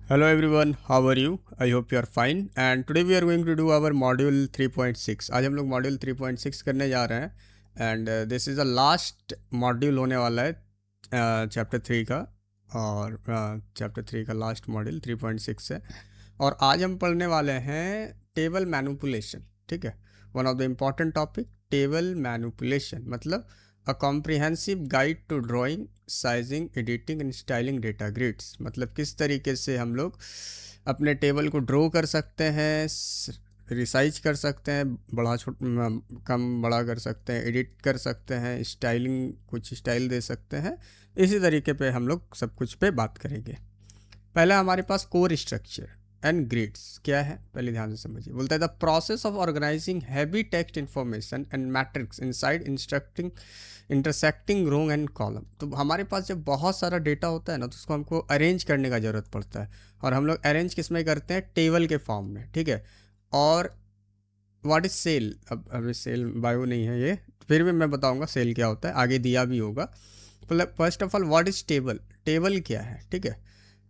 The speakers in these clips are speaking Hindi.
Hello everyone, how are you? I hope you are fine. And today we are going to do our module 3.6. आज हम लोग मॉड्यूल 3.6 करने जा रहे हैं and this is a last module होने वाला है चैप्टर 3 का। और चैप्टर 3 का लास्ट मॉड्यूल 3.6 है और आज हम पढ़ने वाले हैं टेबल मैनिपुलेशन। ठीक है, one of the important topic table manipulation मतलब a comprehensive guide to drawing, sizing, editing and styling data grids. मतलब किस तरीके से हम लोग अपने टेबल को ड्रॉ कर सकते हैं, रिसाइज कर सकते हैं, कम बड़ा कर सकते हैं, एडिट कर सकते हैं, स्टाइलिंग कुछ स्टाइल दे सकते हैं। इसी तरीके पे हम लोग सब कुछ पे बात करेंगे। पहला हमारे पास कोर स्ट्रक्चर एंड ग्रिड्स क्या है, पहले ध्यान से समझिए। बोलता है the process of organising heavy text information and matrix inside intersecting row and column. तो हमारे पास जब बहुत सारा डेटा होता है ना, तो उसको हमको अरेंज करने का ज़रूरत पड़ता है और हम लोग अरेंज किस में करते हैं, टेबल के फॉर्म में। ठीक है, और व्हाट इज सेल, अब अभी सेल बायो नहीं है ये, फिर भी मैं बताऊंगा सेल क्या होता है, आगे दिया भी होगा। मतलब first of all what is table, table क्या है। ठीक है,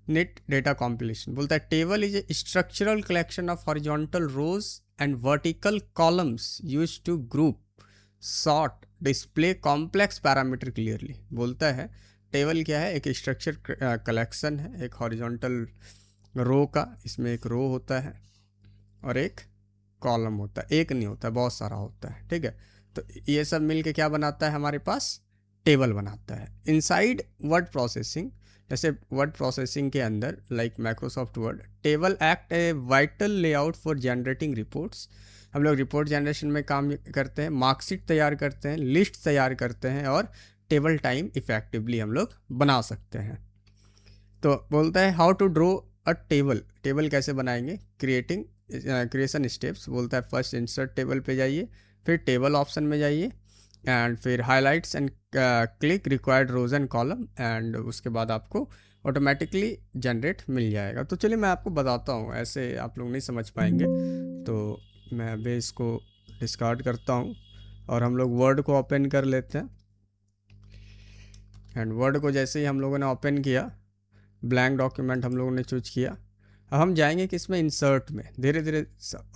नेट डेटा कॉम्पिलेशन बोलता है table is a structural collection of horizontal rows and vertical columns use to group, sort, display complex parameter clearly. बोलता है टेबल क्या है, एक स्ट्रक्चर कलेक्शन है, एक हॉरिजॉन्टल रो का, इसमें एक रो होता है और एक कॉलम होता है, एक नहीं होता, बहुत सारा होता है। ठीक है, तो ये सब मिलके क्या बनाता है, हमारे पास टेबल बनाता है। इनसाइड वर्ड प्रोसेसिंग, जैसे वर्ड प्रोसेसिंग के अंदर like Microsoft word, table act a vital layout for generating reports. हम लोग रिपोर्ट जनरेशन में काम करते हैं, मार्कशीट तैयार करते हैं, लिस्ट तैयार करते हैं और टेबल टाइम इफेक्टिवली हम लोग बना सकते हैं। तो बोलता है how to draw a table, table कैसे बनाएंगे, क्रिएशन स्टेप्स। बोलता है फर्स्ट इंसर्ट टेबल पे जाइए, फिर टेबल ऑप्शन में जाइए एंड फिर highlights and click required rows and column and उसके बाद आपको ऑटोमेटिकली जनरेट मिल जाएगा। तो चलिए मैं आपको बताता हूँ, ऐसे आप लोग नहीं समझ पाएंगे, तो मैं अभी इसको डिस्कार्ड करता हूँ और हम लोग वर्ड को ओपन कर लेते हैं। एंड वर्ड को जैसे ही हम लोगों ने ओपन किया, ब्लैंक डॉक्यूमेंट हम लोगों ने चूज किया। अब हम जाएंगे कि इसमें इंसर्ट में, धीरे धीरे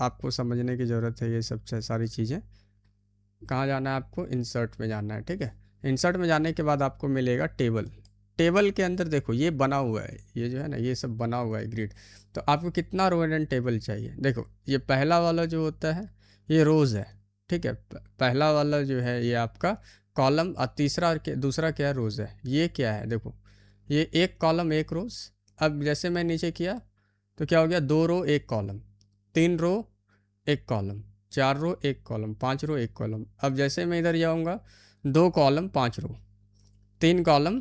आपको समझने की ज़रूरत है ये सब सारी चीज़ें। कहाँ जाना है आपको, इंसर्ट में जाना है। ठीक है, इंसर्ट में जाने के बाद आपको मिलेगा टेबल। टेबल के अंदर देखो ये बना हुआ है, ये जो है ना ये सब बना हुआ है ग्रिड। तो आपको कितना रो एंड टेबल चाहिए, देखो ये पहला वाला जो होता है ये रोज़ है। ठीक है, पहला वाला जो है ये आपका कॉलम और तीसरा दूसरा क्या रोज़ है, ये क्या है, देखो ये एक कॉलम एक रोज़। अब जैसे मैं नीचे किया तो क्या हो गया, 2 रो 1 कॉलम, 3 रो 1 कॉलम, 4 रो 1 कॉलम, 5 रो 1 कॉलम। अब जैसे मैं इधर जाऊँगा, 2 कॉलम 5 रो, 3 कॉलम,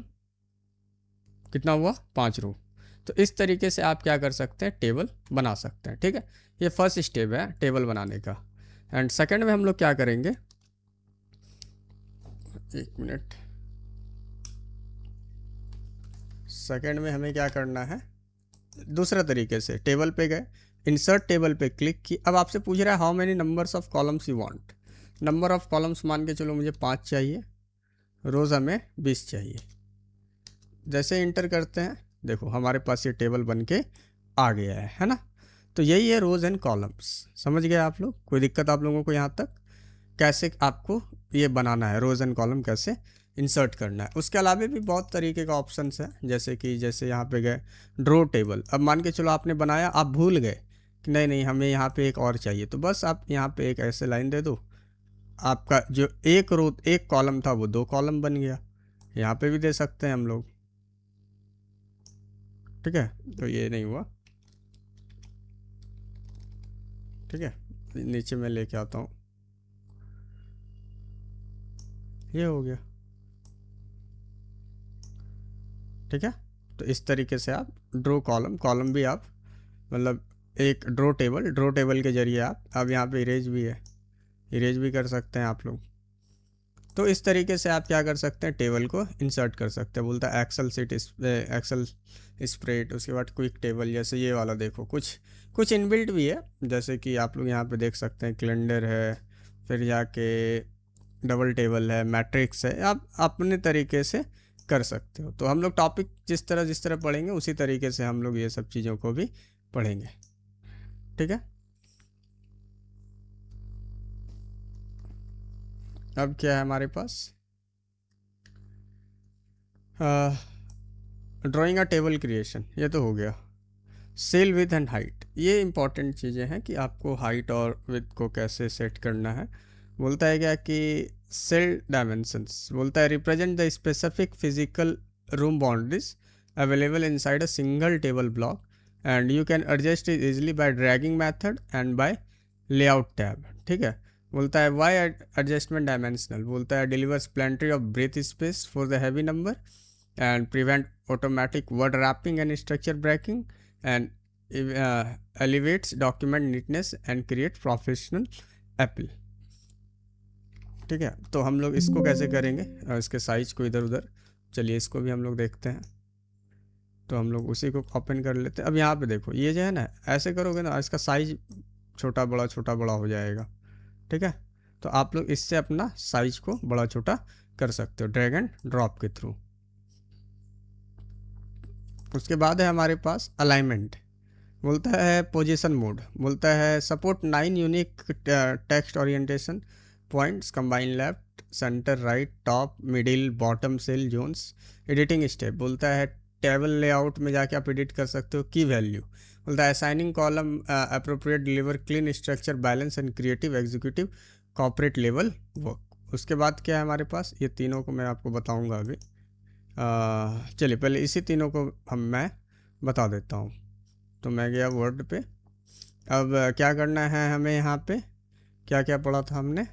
कितना हुआ 5 रो। तो इस तरीके से आप क्या कर सकते हैं, टेबल बना सकते हैं। ठीक है, ये फर्स्ट स्टेप है टेबल बनाने का। एंड सेकंड में हम लोग क्या करेंगे, एक मिनट, सेकंड में हमें क्या करना है, दूसरा तरीके से टेबल पे गए, इंसर्ट टेबल पे क्लिक की। अब आपसे पूछ रहा है how many numbers of columns you want. Number of columns मान के चलो मुझे 5 चाहिए, रोज़ हमें 20 चाहिए। जैसे इंटर करते हैं देखो हमारे पास ये टेबल बन के आ गया है ना। तो यही है रोज़ एंड कॉलम्स। समझ गए आप लोग, कोई दिक्कत आप लोगों को यहाँ तक, कैसे आपको ये बनाना है, रोज़ एंड कॉलम कैसे इंसर्ट करना है। उसके अलावा भी बहुत तरीके का ऑप्शंस है, जैसे यहाँ पे गए ड्रॉ टेबल। अब मान के चलो आपने बनाया, आप भूल गए कि नहीं नहीं हमें यहाँ पे एक और चाहिए, तो बस आप यहाँ पे एक ऐसे लाइन दे दो, आपका जो एक रो 1 कॉलम था वो 2 कॉलम बन गया। यहाँ पे भी दे सकते हैं हम लोग। ठीक है, तो ये नहीं हुआ। ठीक है, नीचे मैं लेके आता हूँ, ये हो गया। ठीक है, तो इस तरीके से आप ड्रॉ कॉलम, कॉलम भी आप मतलब एक ड्रॉ टेबल के जरिए आप, अब यहाँ पे इरेज भी है, इरेज भी कर सकते हैं आप लोग। तो इस तरीके से आप क्या कर सकते हैं, टेबल को इंसर्ट कर सकते हैं। बोलता है एक्सेल सीट, एक्सेल स्प्रेड, उसके बाद क्विक टेबल, जैसे ये वाला देखो कुछ कुछ इनबिल्ट भी है, जैसे कि आप लोग यहाँ पे देख सकते हैं कैलेंडर है, फिर जाके डबल टेबल है, मैट्रिक्स है। आप अपने तरीके से कर सकते हो। तो हम लोग टॉपिक जिस तरह पढ़ेंगे उसी तरीके से हम लोग ये सब चीज़ों को भी पढ़ेंगे, ठीक है। अब क्या है हमारे पास, ड्राइंग अ टेबल क्रिएशन, ये तो हो गया। सेल विथ एंड हाइट, ये इंपॉर्टेंट चीज़ें हैं कि आपको हाइट और विथ को कैसे सेट करना है। बोलता है क्या कि सेल डायमेंशंस, बोलता है represent the specific physical room boundaries available inside a single table block and you can adjust it easily by dragging method and by layout tab, ठीक है। बोलता है वाई एडजस्टमेंट डायमेंशनल, बोलता है delivers plenty of breath space for the heavy number and prevent automatic word wrapping and structure breaking and elevates document neatness and create professional appeal, ठीक है। तो हम लोग इसको कैसे करेंगे, इसके साइज को इधर उधर, चलिए इसको भी हम लोग देखते हैं। तो हम लोग उसी को ओपन कर लेते हैं। अब यहाँ पे देखो ये जो है ना, ऐसे करोगे ना इसका साइज छोटा बड़ा हो जाएगा, ठीक है। तो आप लोग इससे अपना साइज को बड़ा छोटा कर सकते हो ड्रैग एंड ड्रॉप के थ्रू। उसके बाद है हमारे पास अलाइनमेंट, बोलता है पोजीशन मोड, बोलता है support 9 unique text orientation points combine left centre right top middle bottom cell zones. Editing step, बोलता है टेबल लेआउट में जाके आप एडिट कर सकते हो। की वैल्यू, बोलता है assigning column appropriate deliver clean structure balance and creative executive corporate level work. उसके बाद क्या है हमारे पास, ये तीनों को मैं आपको बताऊंगा अभी। चलिए पहले इसी तीनों को मैं बता देता हूँ। तो मैं गया वर्ड पे। अब क्या करना है हमें, यहाँ पे क्या क्या पढ़ा था हमने,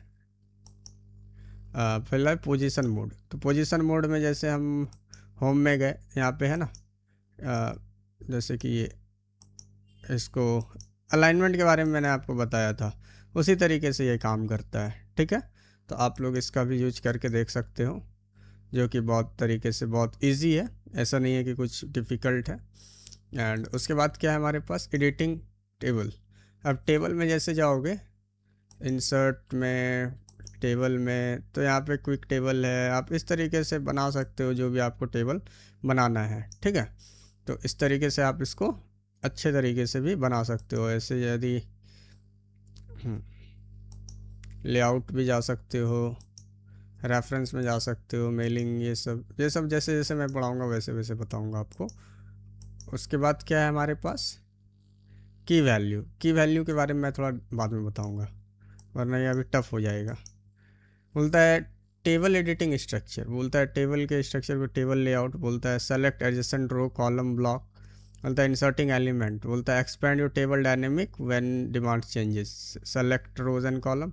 पहला पोजीशन मोड। तो पोजीशन मोड में जैसे हम होम में गए, यहाँ पे है ना, जैसे कि ये इसको अलाइनमेंट के बारे में मैंने आपको बताया था, उसी तरीके से ये काम करता है, ठीक है। तो आप लोग इसका भी यूज करके देख सकते हो, जो कि बहुत तरीके से बहुत इजी है, ऐसा नहीं है कि कुछ डिफ़िकल्ट है। एंड उसके बाद क्या है हमारे पास, एडिटिंग टेबल। अब टेबल में जैसे जाओगे इंसर्ट में, टेबल में, तो यहाँ पे क्विक टेबल है, आप इस तरीके से बना सकते हो जो भी आपको टेबल बनाना है, ठीक है। तो इस तरीके से आप इसको अच्छे तरीके से भी बना सकते हो। ऐसे यदि लेआउट भी जा सकते हो, रेफरेंस में जा सकते हो, मेलिंग, ये सब जैसे जैसे मैं पढ़ाऊँगा वैसे वैसे बताऊँगा आपको। उसके बाद क्या है हमारे पास, की वैल्यू के बारे में मैं थोड़ा बाद में बताऊँगा, वरना ये अभी टफ हो जाएगा। बोलता है टेबल एडिटिंग स्ट्रक्चर, बोलता है टेबल के स्ट्रक्चर को टेबल लेआउट, बोलता है select adjacent row column block, बोलता है इंसर्टिंग एलिमेंट, बोलता है expand your table dynamic when demand changes, select rows and column,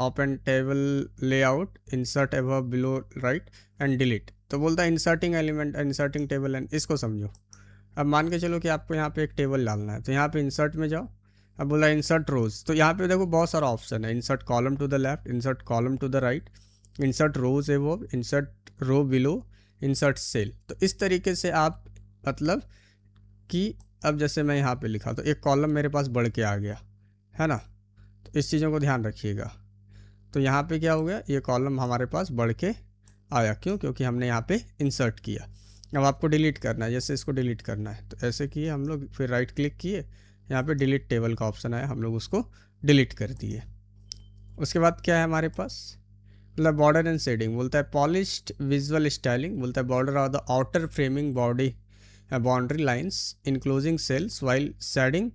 open table layout, insert above below right and delete. तो बोलता है inserting element, inserting table and, इसको समझो। अब मान के चलो कि आपको यहाँ पे एक टेबल डालना है, तो यहाँ पे इंसर्ट में जाओ। अब बोला इंसर्ट रोज, तो यहाँ पे देखो बहुत सारा ऑप्शन है, insert column to the left, insert column to the right, insert rows above, insert row below, insert cell. तो इस तरीके से आप मतलब कि अब जैसे मैं यहाँ पे लिखा तो एक कॉलम मेरे पास बढ़ के आ गया है ना, तो इस चीज़ों को ध्यान रखिएगा। तो यहाँ पे क्या हो गया, ये कॉलम हमारे पास बढ़ के आया, क्यों, क्योंकि हमने यहाँ पे इंसर्ट किया। अब आपको डिलीट करना है, जैसे इसको डिलीट करना है तो ऐसे किए हम लोग, फिर राइट क्लिक किए, यहाँ पे डिलीट टेबल का ऑप्शन आया, हम लोग उसको डिलीट कर दिए। उसके बाद क्या है हमारे पास, मतलब बॉर्डर एंड शेडिंग, बोलता है पॉलिश्ड विजुअल स्टाइलिंग, बोलता है border of the outer framing body boundary lines enclosing cells while shading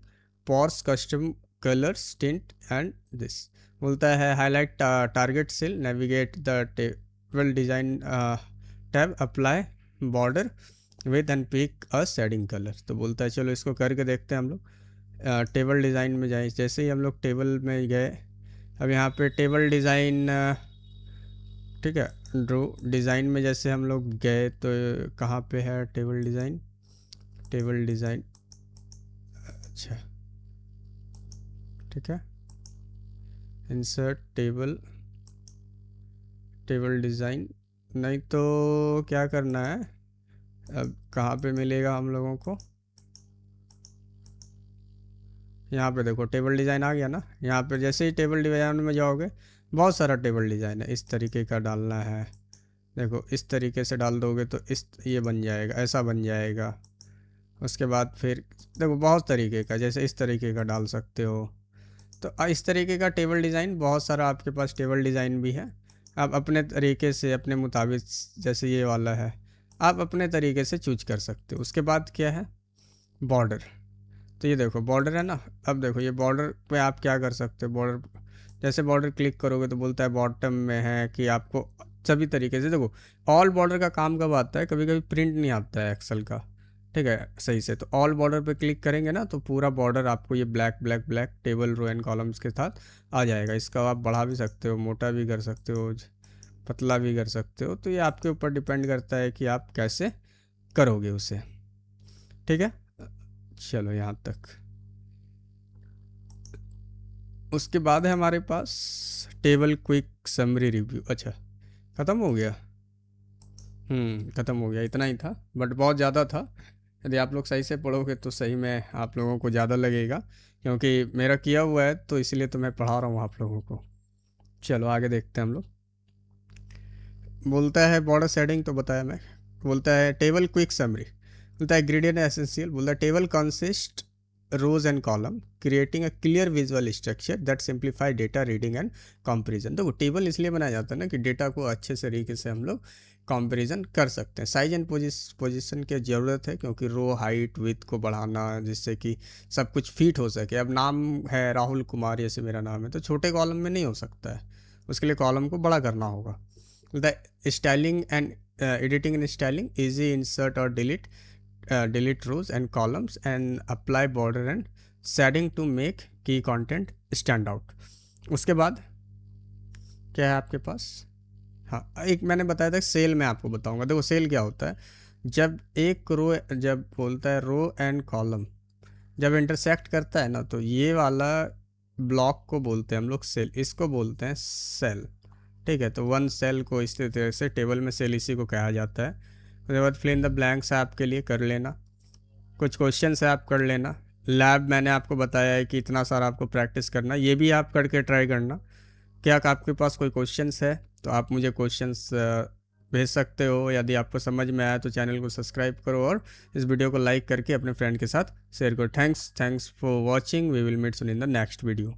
pours custom colours tint and this. बोलता है highlight target cell, navigate the table design tab, apply border with and pick a shading colour. तो बोलता है चलो इसको करके देखते हैं हम लोग। टेबल डिज़ाइन में जाए, जैसे ही हम लोग टेबल में गए, अब यहाँ पे टेबल डिज़ाइन, ठीक है, ड्रो डिज़ाइन में जैसे हम लोग गए तो कहाँ पे है टेबल डिज़ाइन, अच्छा ठीक है, इंसर्ट टेबल डिज़ाइन, नहीं तो क्या करना है, अब कहाँ पे मिलेगा हम लोगों को, यहाँ पे देखो टेबल डिज़ाइन आ गया ना। यहाँ पे जैसे ही टेबल डिज़ाइन में जाओगे बहुत सारा टेबल डिज़ाइन है, इस तरीके का डालना है, देखो इस तरीके से डाल दोगे तो इस ये बन जाएगा, ऐसा बन जाएगा। उसके बाद फिर देखो बहुत तरीके का, जैसे इस तरीके का डाल सकते हो। तो इस तरीके का टेबल डिज़ाइन बहुत सारा आपके पास टेबल डिज़ाइन भी है। आप अपने तरीके से अपने मुताबिक, जैसे ये वाला है, आप अपने तरीके से चूज कर सकते हो। उसके बाद क्या है, बॉर्डर। तो ये देखो बॉर्डर है ना। अब देखो ये बॉर्डर पे आप क्या कर सकते हो, बॉर्डर जैसे बॉर्डर क्लिक करोगे तो बोलता है बॉटम में है कि आपको सभी तरीके से देखो। ऑल बॉर्डर का काम कब आता है, कभी कभी प्रिंट नहीं आता है एक्सेल का, ठीक है, सही से। तो ऑल बॉर्डर पे क्लिक करेंगे ना तो पूरा बॉर्डर आपको ये black black black table row and columns के साथ आ जाएगा। इसका आप बढ़ा भी सकते हो, मोटा भी कर सकते हो, पतला भी कर सकते हो। तो ये आपके ऊपर डिपेंड करता है कि आप कैसे करोगे उसे, ठीक है। चलो यहाँ तक। उसके बाद है हमारे पास टेबल क्विक समरी रिव्यू। अच्छा, ख़त्म हो गया। ख़त्म हो गया, इतना ही था, बट बहुत ज़्यादा था। यदि आप लोग सही से पढ़ोगे तो सही में आप लोगों को ज़्यादा लगेगा, क्योंकि मेरा किया हुआ है तो इसलिए तो मैं पढ़ा रहा हूँ आप लोगों को। चलो आगे देखते हैं हम लोग। बोलता है बॉर्डर सेटिंग, तो बताया मैं। बोलता है टेबल क्विक समरी, बोलता है ग्रेडियंट एसेंशियल, बोलता है table consist rows and column creating a clear visual structure that simplify data reading and comparison. तो वो टेबल इसलिए बनाया जाता है ना कि डेटा को अच्छे तरीके से हम लोग कंपैरिजन कर सकते हैं। साइज एंड पोजीशन की ज़रूरत है, क्योंकि रो हाइट विथ को बढ़ाना जिससे कि सब कुछ फिट हो सके। अब नाम है राहुल कुमार, जैसे मेरा नाम है, तो छोटे कॉलम में नहीं हो सकता है, उसके लिए कॉलम को बड़ा करना होगा। The styling and editing and styling, easy insert or delete rows and columns and apply border and shading to make key content stand out। उसके बाद क्या है आपके पास, हाँ एक मैंने बताया था सेल में आपको बताऊंगा। देखो सेल क्या होता है, जब एक रो, जब बोलता है रो एंड कॉलम जब इंटरसेक्ट करता है ना, तो ये वाला ब्लॉक को बोलते हैं हम लोग सेल, इसको बोलते हैं सेल, ठीक है। तो वन सेल को इस तरह से टेबल में सेल इसी को कहा जाता है। उसके बाद फिल इन द ब्लैंक्स आपके लिए कर लेना, कुछ क्वेश्चन से आप कर लेना। लैब मैंने आपको बताया है कि इतना सारा आपको प्रैक्टिस करना, ये भी आप करके ट्राई करना। क्या आपके पास कोई क्वेश्चंस है तो आप मुझे क्वेश्चंस भेज सकते हो। यदि आपको समझ में आया तो चैनल को सब्सक्राइब करो और इस वीडियो को लाइक करके अपने फ्रेंड के साथ शेयर करो। Thanks for watching, we will meet soon in the next video.